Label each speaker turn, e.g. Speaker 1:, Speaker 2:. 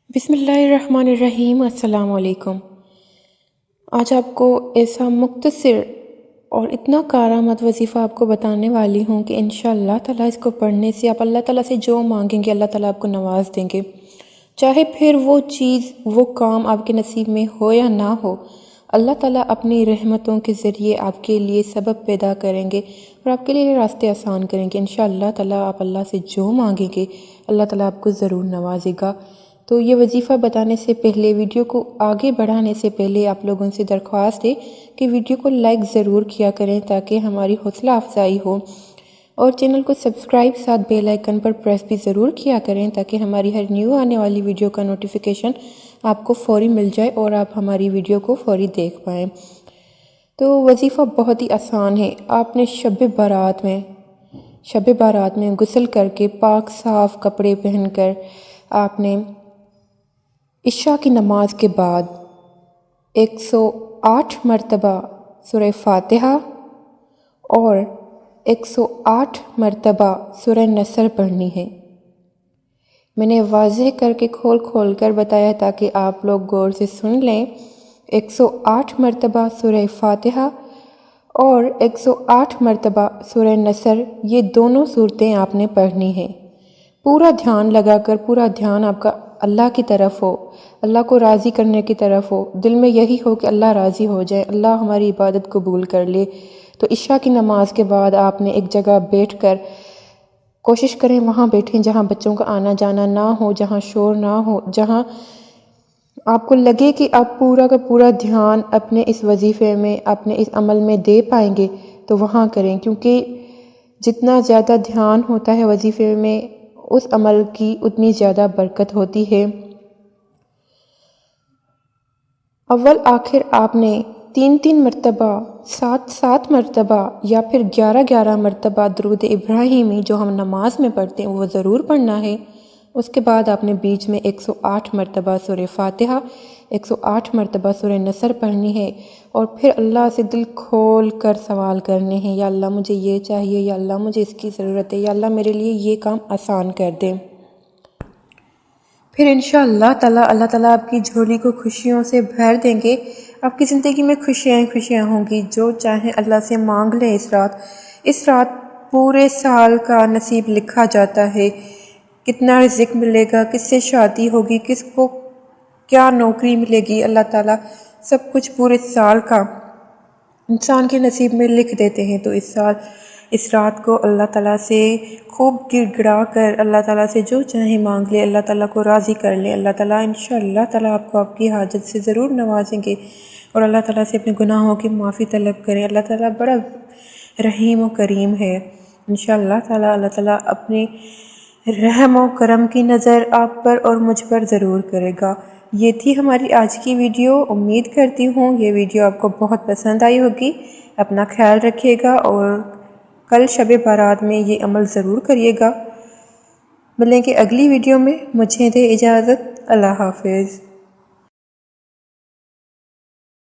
Speaker 1: بسم اللہ الرحمن الرحیم۔ السلام علیکم۔ آج آپ کو ایسا مختصر اور اتنا کارآمد وظیفہ آپ کو بتانے والی ہوں کہ انشاءاللہ تعالیٰ اس کو پڑھنے سے آپ اللہ تعالیٰ سے جو مانگیں گے اللہ تعالیٰ آپ کو نواز دیں گے، چاہے پھر وہ چیز وہ کام آپ کے نصیب میں ہو یا نہ ہو، اللہ تعالیٰ اپنی رحمتوں کے ذریعے آپ کے لیے سبب پیدا کریں گے اور آپ کے لیے راستے آسان کریں گے۔ انشاءاللہ تعالیٰ آپ اللہ سے جو مانگیں گے اللہ تعالیٰ آپ کو ضرور نوازے گا۔ تو یہ وظیفہ بتانے سے پہلے، ویڈیو کو آگے بڑھانے سے پہلے آپ لوگوں سے درخواست ہے کہ ویڈیو کو لائک ضرور کیا کریں تاکہ ہماری حوصلہ افزائی ہو، اور چینل کو سبسکرائب ساتھ بیل آئیکن پر پریس بھی ضرور کیا کریں تاکہ ہماری ہر نیو آنے والی ویڈیو کا نوٹیفیکیشن آپ کو فوری مل جائے اور آپ ہماری ویڈیو کو فوری دیکھ پائیں۔ تو وظیفہ بہت ہی آسان ہے۔ آپ نے شب بارات میں غسل کر کے پاک صاف کپڑے پہن کر آپ نے عشاء کی نماز کے بعد 108 مرتبہ سورہ فاتحہ اور 108 مرتبہ سورہ نصر پڑھنی ہے۔ میں نے واضح کر کے کھول کر بتایا تاکہ آپ لوگ غور سے سن لیں۔ 108 مرتبہ سورہ فاتحہ اور 108 مرتبہ سورہ نصر، یہ دونوں صورتیں آپ نے پڑھنی ہیں۔ پورا دھیان لگا کر، پورا دھیان آپ کا اللہ کی طرف ہو، اللہ کو راضی کرنے کی طرف ہو، دل میں یہی ہو کہ اللہ راضی ہو جائے، اللہ ہماری عبادت قبول کر لے۔ تو عشاء کی نماز کے بعد آپ نے ایک جگہ بیٹھ کر، کوشش کریں وہاں بیٹھیں جہاں بچوں کا آنا جانا نہ ہو، جہاں شور نہ ہو، جہاں آپ کو لگے کہ آپ پورا کا پورا دھیان اپنے اس وظیفے میں، اپنے اس عمل میں دے پائیں گے تو وہاں کریں، کیونکہ جتنا زیادہ دھیان ہوتا ہے وظیفے میں اس عمل کی اتنی زیادہ برکت ہوتی ہے۔ اول آخر آپ نے 3 مرتبہ، 7 مرتبہ یا پھر 11 مرتبہ درود ابراہیمی جو ہم نماز میں پڑھتے ہیں وہ ضرور پڑھنا ہے۔ اس کے بعد آپ نے بیچ میں 108 مرتبہ سورہ فاتحہ، 108 مرتبہ سورہ نصر پڑھنی ہے، اور پھر اللہ سے دل کھول کر سوال کرنے ہیں، یا اللہ مجھے یہ چاہیے، یا اللہ مجھے اس کی ضرورت ہے، یا اللہ میرے لیے یہ کام آسان کر دے۔ پھر انشاءاللہ تعالیٰ اللہ تعالیٰ آپ کی جھولی کو خوشیوں سے بھر دیں گے، آپ کی زندگی میں خوشیاں ہوں گی۔ جو چاہیں اللہ سے مانگ لیں۔ اس رات پورے سال کا نصیب لکھا جاتا ہے، کتنا رزق ملے گا، کس سے شادی ہوگی، کس کو کیا نوکری ملے گی، اللہ تعالیٰ سب کچھ پورے سال کا انسان کے نصیب میں لکھ دیتے ہیں۔ تو اس رات کو اللہ تعالیٰ سے خوب گڑ گڑا کر اللہ تعالیٰ سے جو چاہیں مانگ لے، اللہ تعالیٰ کو راضی کر لیں۔ اللہ تعالیٰ انشاءاللہ تعالیٰ آپ کو آپ کی حاجت سے ضرور نوازیں گے، اور اللہ تعالیٰ سے اپنے گناہوں کی معافی طلب کریں۔ اللہ تعالیٰ بڑا رحیم و کریم ہے۔ انشاءاللہ تعالیٰ اللہ تعالیٰ اپنے رحم و کرم کی نظر آپ پر اور مجھ پر ضرور کرے گا۔ یہ تھی ہماری آج کی ویڈیو۔ امید کرتی ہوں یہ ویڈیو آپ کو بہت پسند آئی ہوگی۔ اپنا خیال رکھیے گا، اور کل شب بارات میں یہ عمل ضرور کریے گا۔ ملیں گے اگلی ویڈیو میں۔ مجھے دے اجازت۔ اللہ حافظ۔